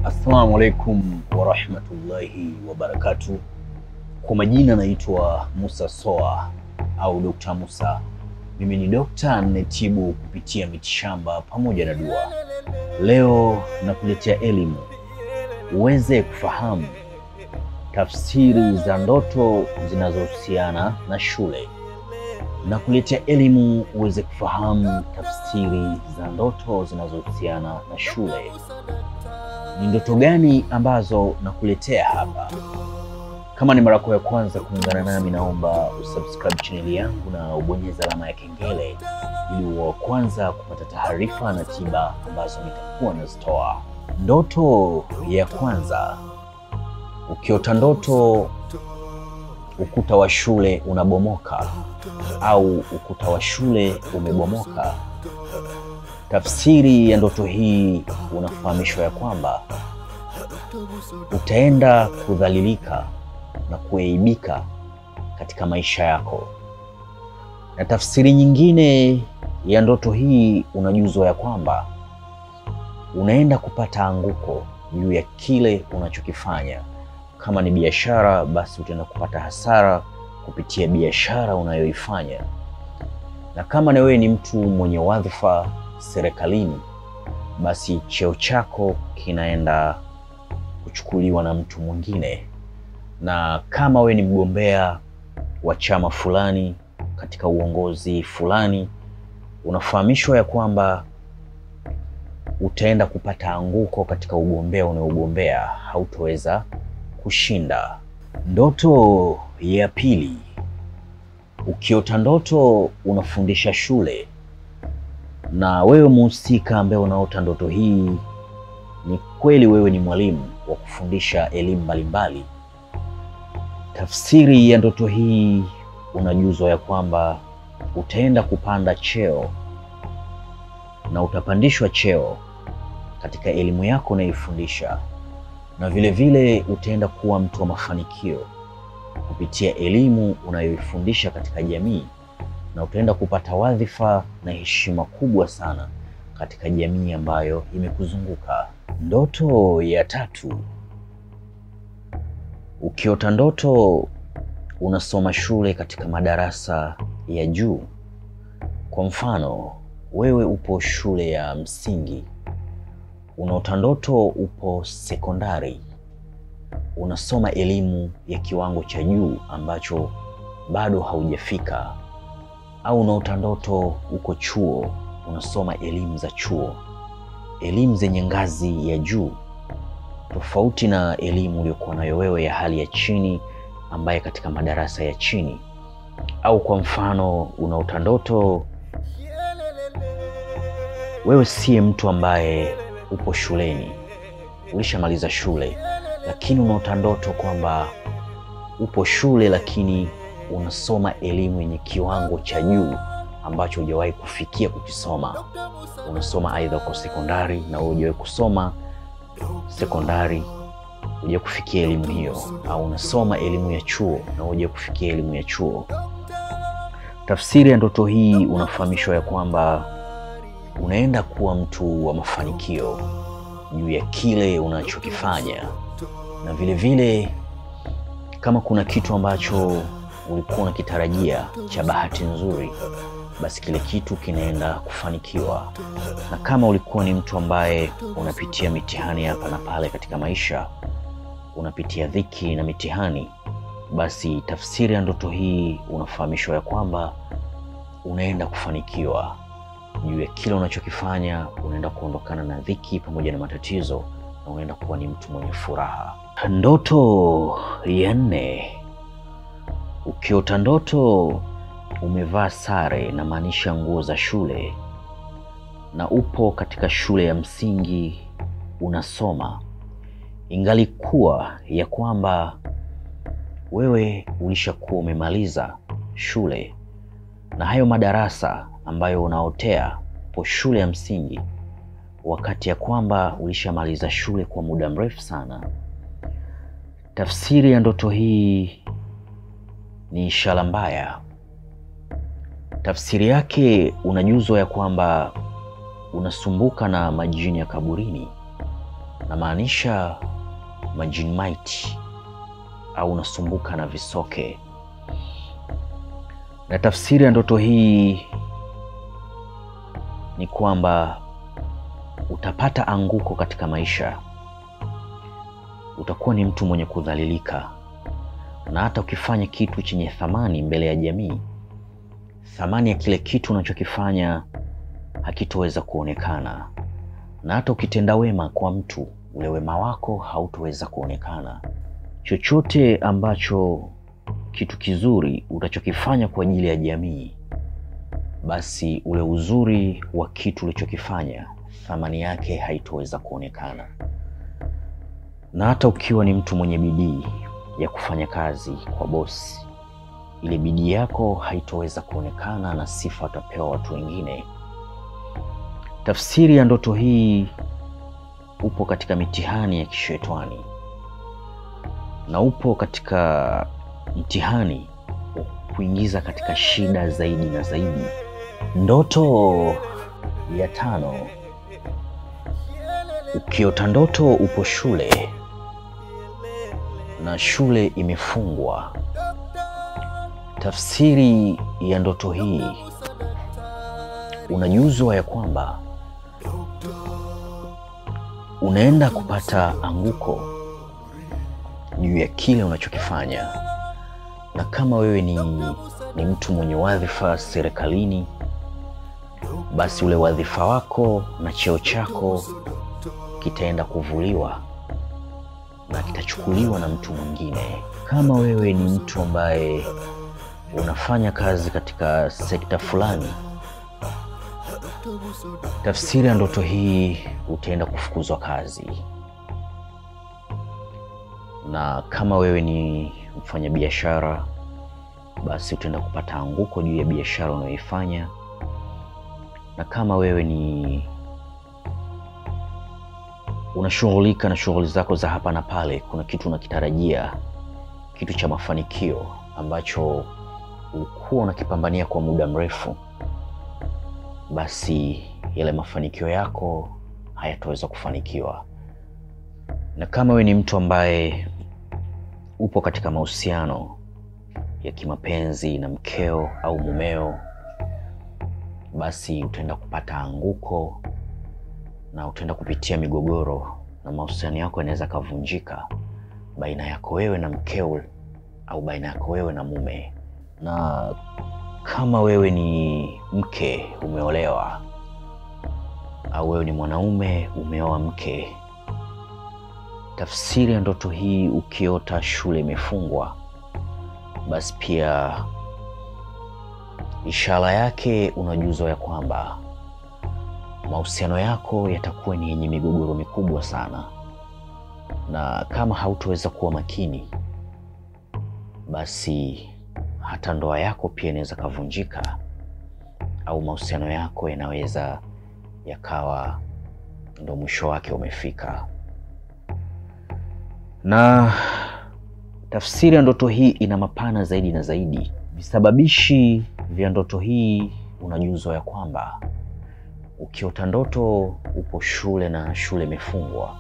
Assalamu alaikum warahmatullahi wabarakatuh. Kwa majina naitwa Musa Soa au Dr. Musa. Mimi ni dokta ninayetibu kupitia mitishamba pamoja na dua. Leo nakuletea elimu uweze kufahamu tafsiri za ndoto zinazohusiana na shule. Nakuletea elimu uweze kufahamu tafsiri za ndoto zinazohusiana na shule. Ni ndoto gani ambazo nakuletea hapa? Kama ni mara yako ya kwanza kuungana nami, naomba usubscribe channel yangu na ubonyeze alama ya kengele ili uwe wa kwanza kupata taarifa na tiba ambazo nitakuwa nazitoa. Ndoto ya kwanza: ukiota ukuta wa shule unabomoka au ukuta wa shule umebomoka. Tafsiri ya ndoto hii unafahamishwa ya kwamba utaenda kudhalilika na kuaibika katika maisha yako. Na tafsiri nyingine ya ndoto hii unajuzwa ya kwamba unaenda kupata anguko juu ya kile unachokifanya. Kama ni biashara, basi utaenda kupata hasara kupitia biashara unayoifanya. Na kama na wewe ni mtu mwenye wadhifa serikalini, basi cheo chako kinaenda kuchukuliwa na mtu mwingine. Na kama wewe ni mgombea wa chama fulani katika uongozi fulani, unafahamishwa ya kwamba utaenda kupata anguko katika ugombea unaogombea, hautoweza kushinda. Ndoto ya pili: ukiota ndoto unafundisha shule, na wewe mhusika ambaye unaota ndoto hii, ni kweli wewe ni mwalimu wa kufundisha elimu mbalimbali. Tafsiri ya ndoto hii unajuzwa ya kwamba utaenda kupanda cheo na utapandishwa cheo katika elimu yako unayoifundisha, na vile vile utaenda kuwa mtu wa mafanikio kupitia elimu unayoifundisha katika jamii, na utaenda kupata wadhifa na heshima kubwa sana katika jamii ambayo imekuzunguka. Ndoto ya tatu: ukiota ndoto unasoma shule katika madarasa ya juu. Kwa mfano, wewe upo shule ya msingi, unaota ndoto upo sekondari, unasoma elimu ya kiwango cha juu ambacho bado haujafika. Au unaota ndoto uko chuo, unasoma elimu za chuo, elimu zenye ngazi ya juu, tofauti na elimu uliyokuwa nayo wewe ya hali ya chini, ambaye katika madarasa ya chini. Au kwa mfano, unaota ndoto wewe si mtu ambaye upo shuleni, ulishamaliza shule, lakini unaota ndoto kwamba upo shule lakini unasoma elimu yenye kiwango cha juu ambacho hujawahi kufikia kukisoma. Unasoma aidha uko sekondari na hujawahi kusoma sekondari, hujawahi kufikia elimu hiyo, au unasoma elimu ya chuo na hujawahi kufikia elimu ya chuo. Tafsiri ya ndoto hii unafahamishwa ya kwamba unaenda kuwa mtu wa mafanikio juu ya kile unachokifanya, na vile vile kama kuna kitu ambacho ulikuwa unakitarajia cha bahati nzuri, basi kile kitu kinaenda kufanikiwa. Na kama ulikuwa ni mtu ambaye unapitia mitihani hapa na pale katika maisha, unapitia dhiki na mitihani, basi tafsiri ya ndoto hii unafahamishwa ya kwamba unaenda kufanikiwa juu ya kile unachokifanya. Unaenda kuondokana na dhiki pamoja na matatizo, na unaenda kuwa ni mtu mwenye furaha. Ndoto ya nne: ukiota ndoto umevaa sare, na maanisha nguo za shule, na upo katika shule ya msingi unasoma, ingalikuwa ya kwamba wewe ulishakuwa umemaliza shule na hayo madarasa ambayo unaotea po shule ya msingi, wakati ya kwamba ulishamaliza shule kwa muda mrefu sana. Tafsiri ya ndoto hii ni ishara mbaya. Tafsiri yake unajuzwa ya kwamba unasumbuka na majini ya kaburini, na maanisha majinmaiti au unasumbuka na visoke. Na tafsiri ya ndoto hii ni kwamba utapata anguko katika maisha. Utakuwa ni mtu mwenye kudhalilika, na hata ukifanya kitu chenye thamani mbele ya jamii, thamani ya kile kitu unachokifanya hakitoweza kuonekana. Na hata ukitenda wema kwa mtu, ule wema wako hautoweza kuonekana. Chochote ambacho kitu kizuri utachokifanya kwa ajili ya jamii, basi ule uzuri wa kitu ulichokifanya, thamani yake haitoweza kuonekana. Na hata ukiwa ni mtu mwenye bidii ya kufanya kazi kwa bosi, ile bidii yako haitoweza kuonekana na sifa utapewa watu wengine. Tafsiri ya ndoto hii, upo katika mitihani ya kishetani, na upo katika mtihani kuingiza katika shida zaidi na zaidi. Ndoto ya 5, ukiota ndoto upo shule na shule imefungwa. Tafsiri ya ndoto hii, unajuzwa ya kwamba unaenda kupata anguko juu ya kile unachokifanya. Na kama wewe ni mtu mwenye wadhifa serikalini, basi ule wadhifa wako na cheo chako kitaenda kuvuliwa na kitachukuliwa na mtu mwingine. Kama wewe ni mtu ambaye unafanya kazi katika sekta fulani, tafsiri ya ndoto hii, utaenda kufukuzwa kazi. Na kama wewe ni mfanya biashara, basi utaenda kupata anguko juu ya biashara unayoifanya. Na kama wewe ni unashughulika na shughuli zako za hapa na pale, kuna kitu unakitarajia, kitu cha mafanikio ambacho ulikuwa unakipambania kwa muda mrefu, basi yale mafanikio yako hayataweza kufanikiwa. Na kama wewe ni mtu ambaye upo katika mahusiano ya kimapenzi na mkeo au mumeo, basi utaenda kupata anguko na utaenda kupitia migogoro, na mahusiano yako yanaweza kuvunjika baina yako wewe na mkeo au baina yako wewe na mume. Na kama wewe ni mke umeolewa, au wewe ni mwanaume umeoa mke, tafsiri ya ndoto hii, ukiota shule imefungwa, basi pia ishara yake unajuzwa ya kwamba mahusiano yako yatakuwa ni yenye migogoro mikubwa sana. Na kama hautoweza kuwa makini, basi hata ndoa yako pia inaweza kuvunjika, au mahusiano yako yanaweza yakawa ndo mwisho wake umefika. Na tafsiri ya ndoto hii ina mapana zaidi na zaidi. Visababishi vya ndoto hii, unajuzwa ya kwamba ukiota ndoto upo shule na shule imefungwa,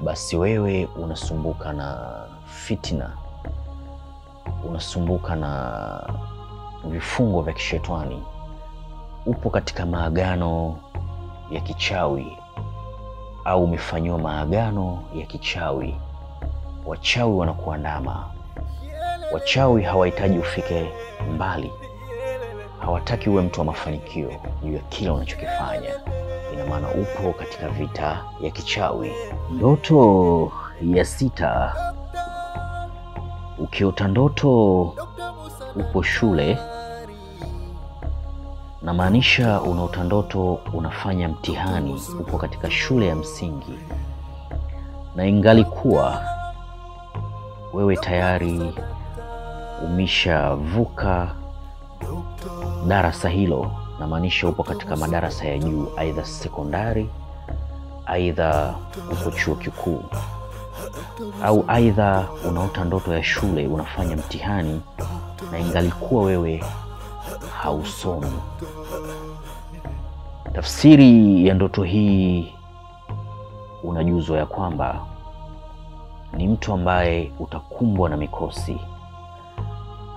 basi wewe unasumbuka na fitina, unasumbuka na vifungo vya kishetani, upo katika maagano ya kichawi au umefanywa maagano ya kichawi. Wachawi wanakuandama. Wachawi hawahitaji ufike mbali, hawataki uwe mtu wa mafanikio juu ya kila unachokifanya. Ina maana upo katika vita ya kichawi. Ndoto ya 6, ukiota ndoto upo shule, na maanisha unaota ndoto unafanya mtihani, upo katika shule ya msingi, na ingalikuwa wewe tayari umeshavuka darasa hilo, na maanisha upo katika madarasa ya juu, aidha sekondari, aidha uko chuo kikuu, au aidha unaota ndoto ya shule unafanya mtihani, na ingalikuwa wewe hausomi. Tafsiri ya ndoto hii, unajuzwa ya kwamba ni mtu ambaye utakumbwa na mikosi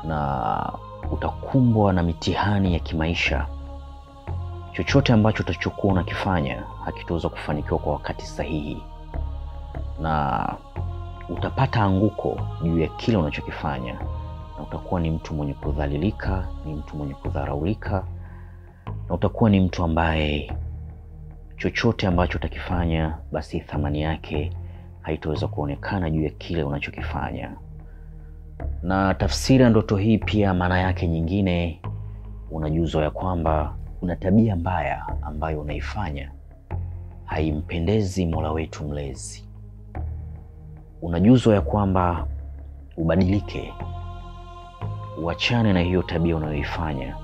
na utakumbwa na mitihani ya kimaisha. Chochote ambacho utachokuwa unakifanya hakitaweza kufanikiwa kwa wakati sahihi, na utapata anguko juu ya kile unachokifanya, na utakuwa ni mtu mwenye kudhalilika, ni mtu mwenye kudharaulika, na utakuwa ni mtu ambaye chochote ambacho utakifanya basi thamani yake haitaweza kuonekana juu ya kile unachokifanya. Na tafsiri ya ndoto hii pia maana yake nyingine, unajuzwa ya kwamba una tabia mbaya ambayo unaifanya haimpendezi Mola wetu mlezi. Unajuzwa ya kwamba ubadilike, uachane na hiyo tabia unayoifanya,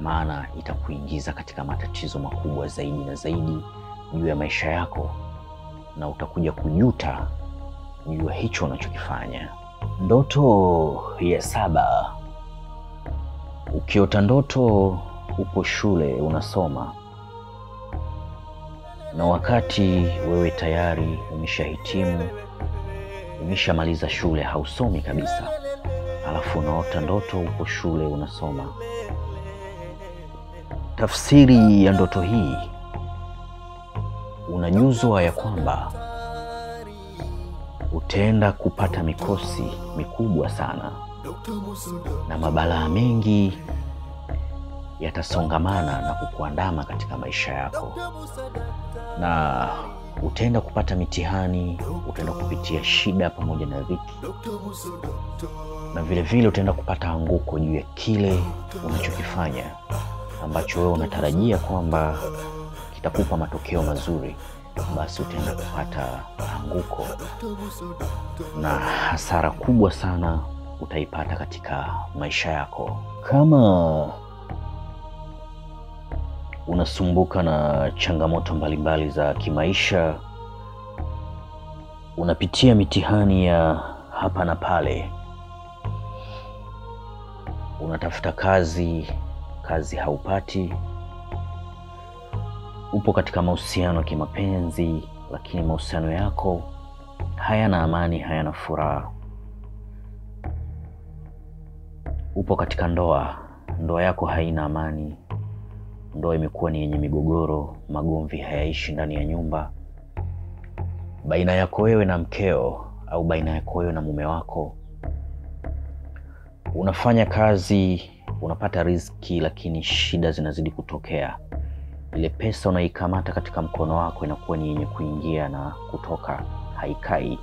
maana itakuingiza katika matatizo makubwa zaidi na zaidi juu ya maisha yako, na utakuja kujuta juu ya hicho unachokifanya. Ndoto ya 7. Ukiota ndoto upo shule unasoma, na wakati wewe tayari umeshahitimu, umeshamaliza shule, hausomi kabisa, alafu unaota ndoto upo shule unasoma. Tafsiri ya ndoto hii, unajuzwa ya kwamba utaenda kupata mikosi mikubwa sana na mabalaa mengi yatasongamana na kukuandama katika maisha yako, na utaenda kupata mitihani, utaenda kupitia shida pamoja na dhiki, na vile vile utaenda kupata anguko juu ya kile unachokifanya ambacho wewe unatarajia kwamba kitakupa matokeo mazuri. Basi utaenda kupata anguko na hasara kubwa sana utaipata katika maisha yako. Kama unasumbuka na changamoto mbalimbali za kimaisha, unapitia mitihani ya hapa na pale, unatafuta kazi haupati, upo katika mahusiano ya kimapenzi lakini mahusiano yako hayana amani, hayana furaha, upo katika ndoa yako haina amani, ndoa imekuwa ni yenye migogoro, magomvi hayaishi ndani ya nyumba, baina yako wewe na mkeo au baina yako wewe na mume wako. Unafanya kazi, unapata riziki, lakini shida zinazidi kutokea. Ile pesa unaikamata katika mkono wako inakuwa ni yenye kuingia na kutoka, haikai.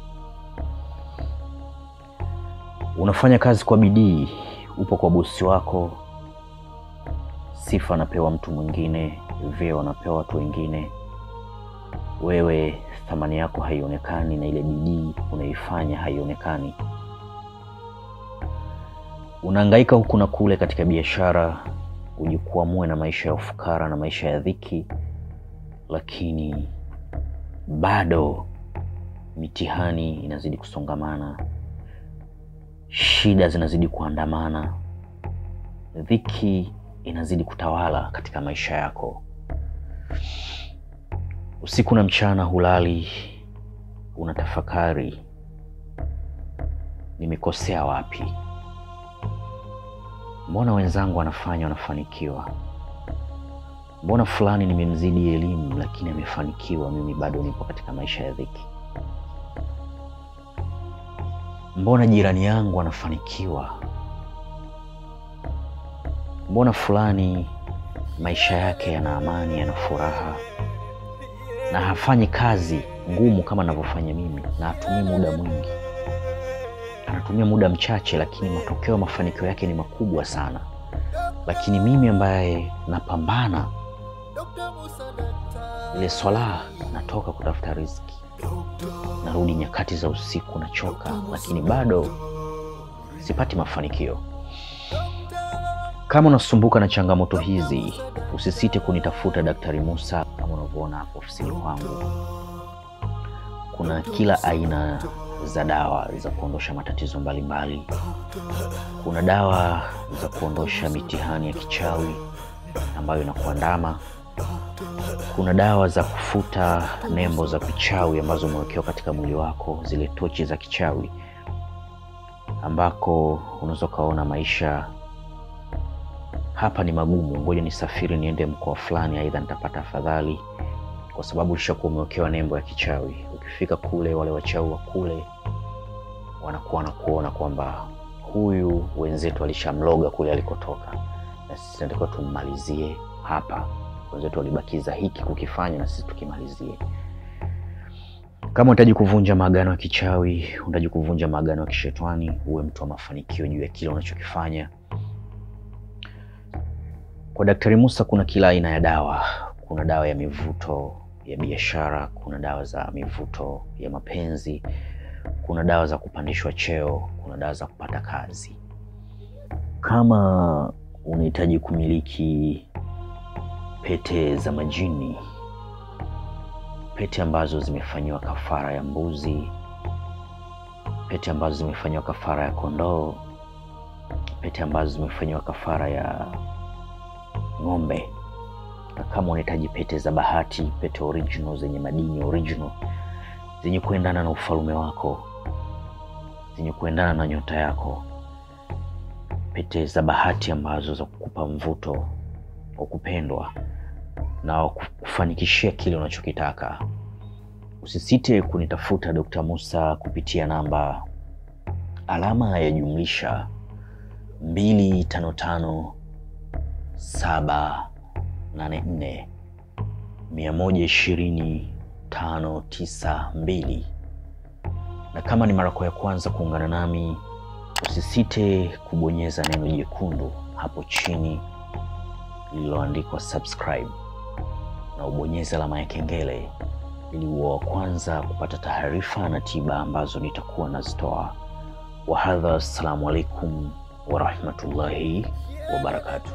Unafanya kazi kwa bidii, upo kwa bosi wako, sifa anapewa mtu mwingine, vyeo anapewa watu wengine, wewe thamani yako haionekani na ile bidii unaifanya haionekani. Unahangaika huku na kule katika biashara, ujikwamue na maisha ya ufukara na maisha ya dhiki, lakini bado mitihani inazidi kusongamana, shida zinazidi kuandamana, dhiki inazidi kutawala katika maisha yako. Usiku na mchana hulali, unatafakari, nimekosea wapi? Mbona wenzangu wanafanikiwa? Mbona fulani nimemzidi elimu lakini amefanikiwa, mimi bado nipo katika maisha ya dhiki? Mbona jirani yangu anafanikiwa? Mbona fulani maisha yake yana amani, yana furaha, na hafanyi kazi ngumu kama ninavyofanya mimi, na hatumii muda mwingi, anatumia muda mchache lakini matokeo, mafanikio yake ni makubwa sana. Lakini mimi ambaye napambana ile swala, natoka kutafuta riziki, narudi nyakati za usiku nachoka, lakini bado sipati mafanikio. Kama unasumbuka na changamoto hizi, usisite kunitafuta Daktari Musa. Kama unavyoona hapo ofisini kwangu, kuna kila aina za dawa za kuondosha matatizo mbalimbali. Kuna dawa za kuondosha mitihani ya kichawi ambayo inakuandama. Kuna dawa za kufuta nembo za kichawi ambazo umewekewa katika mwili wako, zile tochi za kichawi, ambako unaweza kaona maisha hapa ni magumu, ngoja nisafiri niende mkoa fulani, aidha nitapata afadhali, kwa sababu ulishakuwa umewekewa nembo ya kichawi. Ukifika kule, wale wachawi wa kule wanakuwa kuona kwamba huyu wenzetu alishamloga kule alikotoka, na sisi tunataka tummalizie hapa. Wenzetu walibakiza hiki kukifanya, na sisi tukimalizie. Kama unahitaji kuvunja maagano ya kichawi, unahitaji kuvunja maagano ya kishetani, uwe mtu wa mafanikio juu ya kile unachokifanya, kwa Daktari Musa kuna kila aina ya dawa. Kuna dawa ya mivuto ya biashara, kuna dawa za mivuto ya mapenzi, kuna dawa za kupandishwa cheo, kuna dawa za kupata kazi. Kama unahitaji kumiliki pete za majini, pete ambazo zimefanywa kafara ya mbuzi, pete ambazo zimefanywa kafara ya kondoo, pete ambazo zimefanywa kafara ya ng'ombe, na kama unahitaji pete za bahati, pete original zenye madini original, zenye kuendana na ufalme wako, zenye kuendana na nyota yako, pete za bahati ambazo za kukupa mvuto wa kupendwa na kufanikishia kile unachokitaka, usisite kunitafuta Dr. Musa kupitia namba +255 784 120 592. Na kama ni mara ya kwanza kuungana nami, usisite kubonyeza neno jekundu hapo chini lililoandikwa subscribe, na ubonyeze alama ya kengele ili uwe wa kwanza kupata taarifa na tiba ambazo nitakuwa nazitoa. Wa hadha, assalamu alaikum wa rahmatullahi wa barakatuh.